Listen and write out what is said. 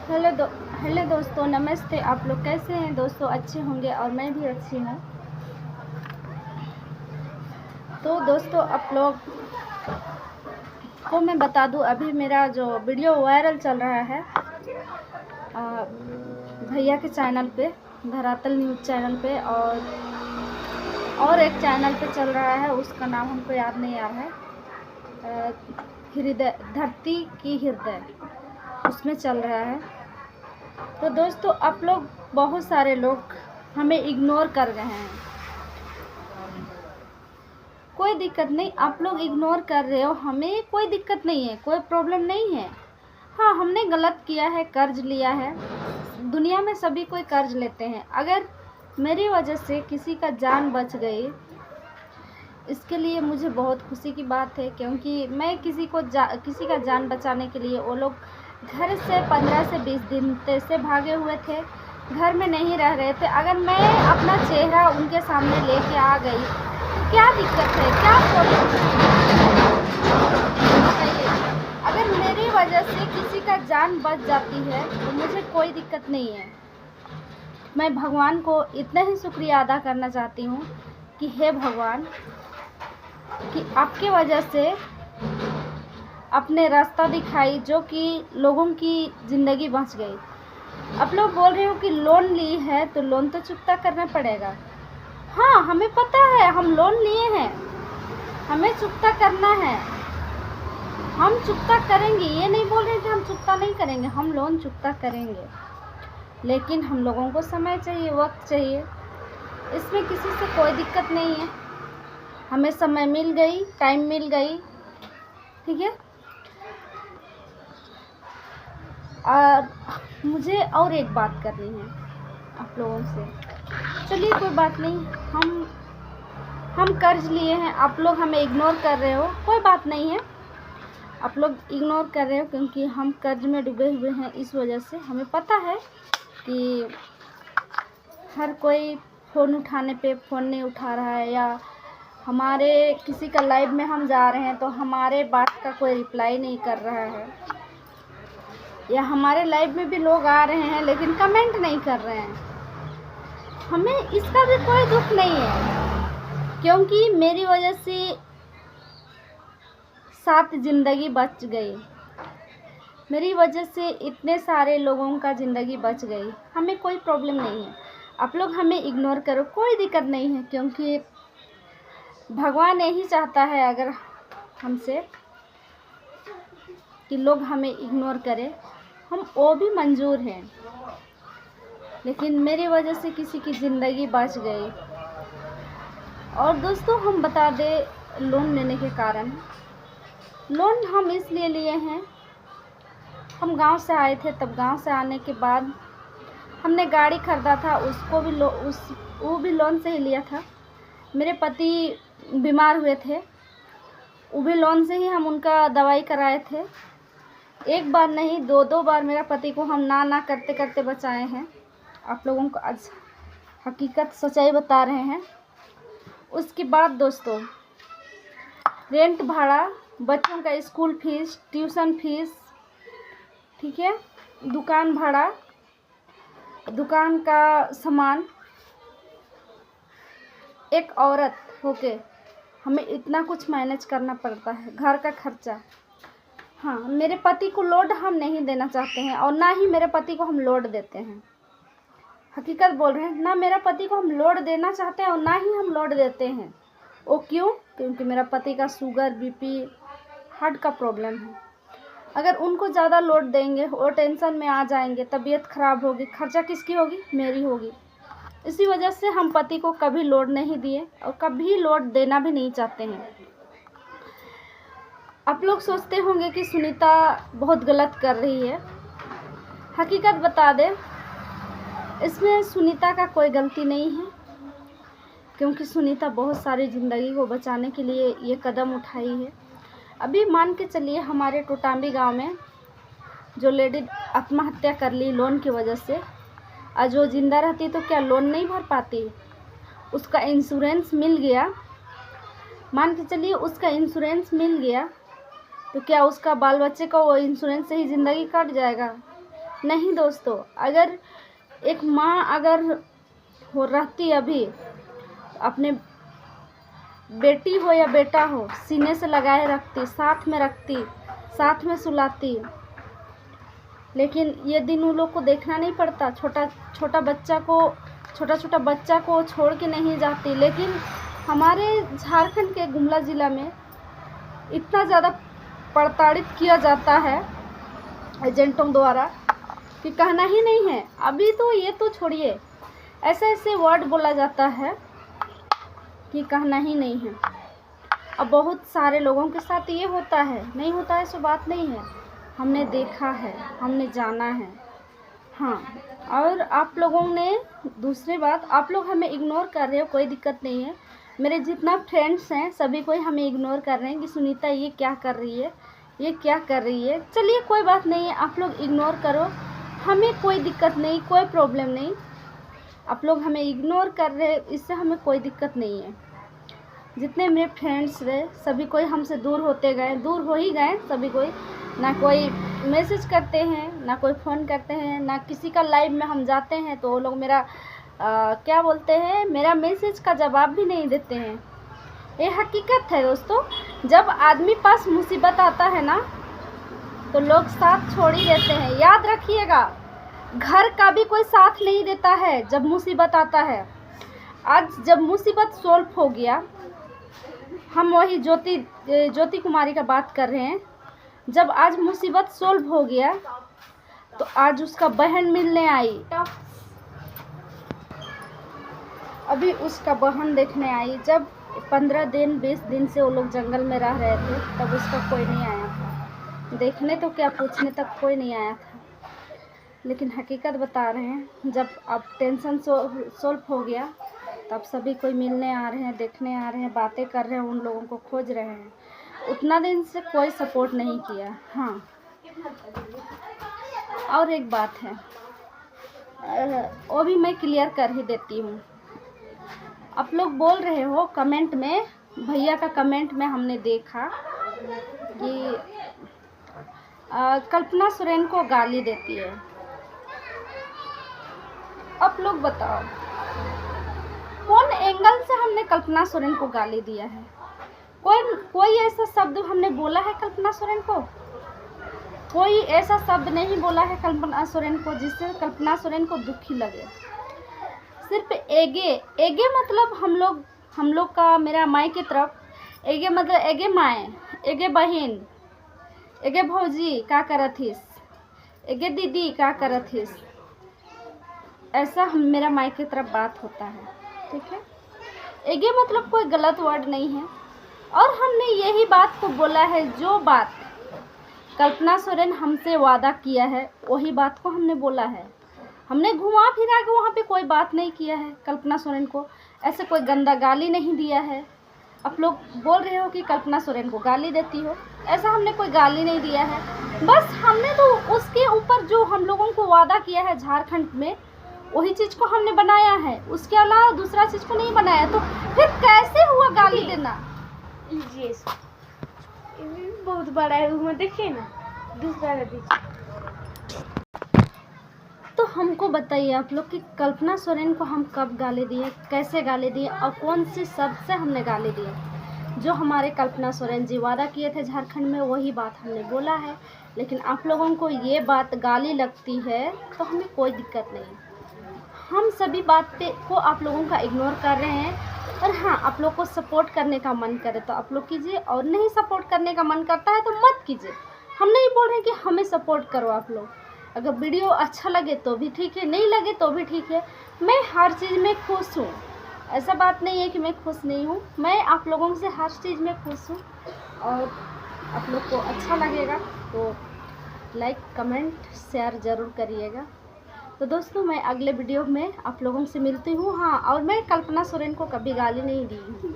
Hello दोस्तों, नमस्ते। आप लोग कैसे हैं दोस्तों? अच्छे होंगे और मैं भी अच्छी हूँ। तो दोस्तों, आप लोग को मैं बता दूँ, अभी मेरा जो वीडियो वायरल चल रहा है भैया के चैनल पे, धरातल न्यूज़ चैनल पे, और एक चैनल पे चल रहा है, उसका नाम हमको याद नहीं आ रहा है, हृदय, धरती की हृदय, उसमें चल रहा है। तो दोस्तों, आप लोग, बहुत सारे लोग हमें इग्नोर कर रहे हैं। कोई दिक्कत नहीं, आप लोग इग्नोर कर रहे हो, हमें कोई दिक्कत नहीं है, कोई प्रॉब्लम नहीं है। हाँ, हमने गलत किया है, कर्ज लिया है। दुनिया में सभी कोई कर्ज लेते हैं। अगर मेरी वजह से किसी का जान बच गई, इसके लिए मुझे बहुत खुशी की बात है, क्योंकि मैं किसी का जान बचाने के लिए, वो लोग घर से 15 से 20 दिन से भागे हुए थे, घर में नहीं रह रहे थे। अगर मैं अपना चेहरा उनके सामने लेके आ गई तो क्या दिक्कत है, क्या प्रॉब्लम है? अगर मेरी वजह से किसी का जान बच जाती है तो मुझे कोई दिक्कत नहीं है। मैं भगवान को इतना ही शुक्रिया अदा करना चाहती हूँ कि हे भगवान, कि आपके वजह से अपने रास्ता दिखाई, जो कि लोगों की ज़िंदगी बच गई। आप लोग बोल रहे हो कि लोन ली है तो लोन तो चुकता करना पड़ेगा। हाँ, हमें पता है, हम लोन लिए हैं, हमें चुकता करना है, हम चुकता करेंगे। ये नहीं बोल रहे कि हम चुकता नहीं करेंगे, हम लोन चुकता करेंगे, लेकिन हम लोगों को समय चाहिए, वक्त चाहिए। इसमें किसी से कोई दिक्कत नहीं है। हमें समय मिल गई, टाइम मिल गई, ठीक है। और मुझे और एक बात करनी है आप लोगों से। चलिए, कोई बात नहीं, हम कर्ज लिए हैं, आप लोग हमें इग्नोर कर रहे हो, कोई बात नहीं है। आप लोग इग्नोर कर रहे हो क्योंकि हम कर्ज में डूबे हुए हैं। इस वजह से हमें पता है कि हर कोई फ़ोन उठाने पे फ़ोन नहीं उठा रहा है, या हमारे किसी का लाइव में हम जा रहे हैं तो हमारे बात का कोई रिप्लाई नहीं कर रहा है, या हमारे लाइव में भी लोग आ रहे हैं लेकिन कमेंट नहीं कर रहे हैं। हमें इसका भी कोई दुख नहीं है, क्योंकि मेरी वजह से 7 ज़िंदगी बच गई, मेरी वजह से इतने सारे लोगों का ज़िंदगी बच गई। हमें कोई प्रॉब्लम नहीं है। आप लोग हमें इग्नोर करो, कोई दिक्कत नहीं है, क्योंकि भगवान यही चाहता है अगर हमसे कि लोग हमें इग्नोर करें, हम वो भी मंजूर हैं। लेकिन मेरी वजह से किसी की ज़िंदगी बच गई। और दोस्तों, हम बता दें, लोन लेने के कारण, लोन हम इसलिए लिए हैं, हम गांव से आए थे, तब गांव से आने के बाद हमने गाड़ी खरीदा था, उसको भी वो भी लोन से ही लिया था। मेरे पति बीमार हुए थे, वो भी लोन से ही हम उनका दवाई कराए थे। एक बार नहीं, 2 बार मेरा पति को हम ना करते करते बचाए हैं। आप लोगों को आज हकीकत, सच्चाई बता रहे हैं। उसके बाद दोस्तों, रेंट भाड़ा, बच्चों का स्कूल फीस, ट्यूशन फीस, ठीक है, दुकान भाड़ा, दुकान का सामान, एक औरत होके हमें इतना कुछ मैनेज करना पड़ता है, घर का खर्चा। हाँ, मेरे पति को लोड हम नहीं देना चाहते हैं, और ना ही मेरे पति को हम लोड देते हैं। हकीकत बोल रहे हैं, ना मेरा पति को हम लोड देना चाहते हैं और ना ही हम लोड देते हैं। वो क्यों? क्योंकि मेरा पति का शुगर, बीपी, हार्ट का प्रॉब्लम है। अगर उनको ज़्यादा लोड देंगे, वो टेंशन में आ जाएंगे, तबीयत ख़राब होगी, खर्चा किसकी होगी? मेरी होगी। इसी वजह से हम पति को कभी लोड नहीं दिए और कभी लोड देना भी नहीं चाहते हैं। आप लोग सोचते होंगे कि सुनीता बहुत गलत कर रही है। हकीकत बता दें, इसमें सुनीता का कोई गलती नहीं है, क्योंकि सुनीता बहुत सारी ज़िंदगी को बचाने के लिए ये कदम उठाई है। अभी मान के चलिए, हमारे टोटाम्बी गांव में जो लेडी आत्महत्या कर ली लोन की वजह से, और जो ज़िंदा रहती तो क्या लोन नहीं भर पाती? उसका इंश्योरेंस मिल गया, मान के चलिए उसका इंश्योरेंस मिल गया, तो क्या उसका बाल बच्चे का वो इंश्योरेंस से ही ज़िंदगी कट जाएगा? नहीं दोस्तों, अगर एक माँ अगर हो रहती अभी, अपने बेटी हो या बेटा हो सीने से लगाए रखती, साथ में रखती, साथ में सुलाती। लेकिन ये दिन उन लोग को देखना नहीं पड़ता। छोटा छोटा बच्चा को छोड़ के नहीं जाती। लेकिन हमारे झारखंड के गुमला ज़िला में इतना ज़्यादा प्रताड़ित किया जाता है एजेंटों द्वारा कि कहना ही नहीं है। अभी तो ये तो छोड़िए, ऐसे ऐसे वर्ड बोला जाता है कि कहना ही नहीं है। अब बहुत सारे लोगों के साथ ये होता है, नहीं होता है सो बात नहीं है, हमने देखा है, हमने जाना है। हाँ, और आप लोगों ने दूसरी बात, आप लोग हमें इग्नोर कर रहे हो, कोई दिक्कत नहीं है। मेरे जितना फ्रेंड्स हैं सभी कोई हमें इग्नोर कर रहे हैं कि सुनीता ये क्या कर रही है, ये क्या कर रही है। चलिए कोई बात नहीं है, आप लोग इग्नोर करो, हमें कोई दिक्कत नहीं, कोई प्रॉब्लम नहीं। आप लोग हमें इग्नोर कर रहे, इससे हमें कोई दिक्कत नहीं है। जितने मेरे फ्रेंड्स रहे सभी कोई हमसे दूर होते गए, दूर हो ही गए सभी कोई। ना कोई मैसेज करते हैं, ना कोई फ़ोन करते हैं, ना किसी का लाइव में हम जाते हैं तो वो लोग मेरा क्या बोलते हैं, मेरा मैसेज का जवाब भी नहीं देते हैं। ये हकीकत है दोस्तों। जब आदमी पास मुसीबत आता है ना तो लोग साथ छोड़ ही देते हैं। याद रखिएगा, घर का भी कोई साथ नहीं देता है जब मुसीबत आता है। आज जब मुसीबत सॉल्व हो गया, हम वही ज्योति कुमारी का बात कर रहे हैं। जब आज मुसीबत सॉल्व हो गया तो आज उसका बहन मिलने आई, अभी उसका बहन देखने आई। जब 15 दिन 20 दिन से वो लोग जंगल में रह रहे थे तब उसका कोई नहीं आया था देखने, तो क्या पूछने तक कोई नहीं आया था। लेकिन हकीकत बता रहे हैं, जब अब टेंशन सॉल्व हो गया तब सभी कोई मिलने आ रहे हैं, देखने आ रहे हैं, बातें कर रहे हैं, उन लोगों को खोज रहे हैं। उतना दिन से कोई सपोर्ट नहीं किया। हाँ, और एक बात है, वो भी मैं क्लियर कर ही देती हूँ। आप लोग बोल रहे हो कमेंट में, भैया का कमेंट में हमने देखा कि कल्पना सोरेन को गाली देती है। आप लोग बताओ कौन एंगल से हमने कल्पना सोरेन को गाली दिया है? कोई ऐसा शब्द हमने बोला है कल्पना सोरेन को? कोई ऐसा शब्द नहीं बोला है कल्पना सोरेन को जिससे कल्पना सोरेन को दुखी लगे। सिर्फ एगे मतलब हम लोग का, मेरा माई की तरफ एगे मतलब एगे माए, एगे बहन, एगे भौजी का करथिस, एगे दीदी का करथिस, ऐसा मेरा माई की तरफ बात होता है। ठीक है, एगे मतलब कोई गलत वर्ड नहीं है। और हमने यही बात को बोला है, जो बात कल्पना सोरेन हमसे वादा किया है वही बात को हमने बोला है। हमने घुमा फिरा के वहाँ पे कोई बात नहीं किया है कल्पना सोरेन को, ऐसे कोई गंदा गाली नहीं दिया है। आप लोग बोल रहे हो कि कल्पना सोरेन को गाली देती हो, ऐसा हमने कोई गाली नहीं दिया है। बस हमने तो उसके ऊपर जो हम लोगों को वादा किया है झारखंड में, वही चीज़ को हमने बनाया है, उसके अलावा दूसरा चीज़ को नहीं बनाया। तो फिर कैसे हुआ गाली देना? बहुत बड़ा है, उसमें देखिए ना, दूसरा तो हमको बताइए आप लोग कि कल्पना सोरेन को हम कब गाली दिए, कैसे गाली दिए और कौन से शब्द से हमने गाली दिए? जो हमारे कल्पना सोरेन जी वादा किए थे झारखंड में वही बात हमने बोला है। लेकिन आप लोगों को ये बात गाली लगती है तो हमें कोई दिक्कत नहीं। हम सभी बातें को आप लोगों का इग्नोर कर रहे हैं। और हाँ, आप लोग को सपोर्ट करने का मन करे तो आप लोग कीजिए, और नहीं सपोर्ट करने का मन करता है तो मत कीजिए। हम नहीं बोल रहे कि हमें सपोर्ट करो आप लोग। अगर वीडियो अच्छा लगे तो भी ठीक है, नहीं लगे तो भी ठीक है। मैं हर चीज़ में खुश हूँ, ऐसा बात नहीं है कि मैं खुश नहीं हूँ। मैं आप लोगों से हर चीज़ में खुश हूँ। और आप लोग को अच्छा लगेगा तो लाइक कमेंट शेयर ज़रूर करिएगा। तो दोस्तों, मैं अगले वीडियो में आप लोगों से मिलती हूँ। हाँ, और मैं कल्पना सोरेन को कभी गाली नहीं दी हूँ।